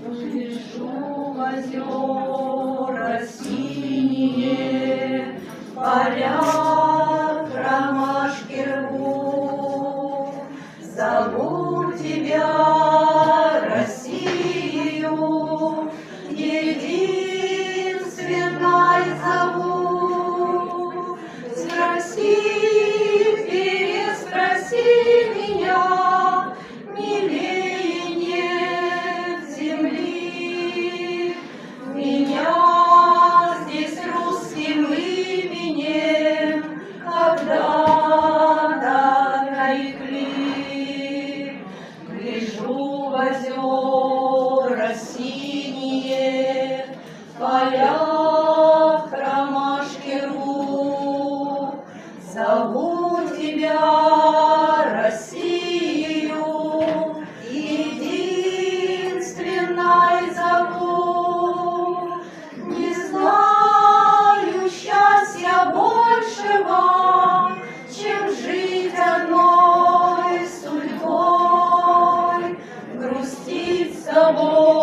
Гляжу в озера синие, поля ромашки рву. Зову тебя, Россию, единственной зову. Спроси, переспроси меня, милее нет земли. Меня здесь русским именем когда-то нарекли. Гляжу в озера синие, в полях ромашки рву. Зову тебя, Россию, единственной зову. Не знаю счастья большего, чем жить одной судьбой, грустить с собой.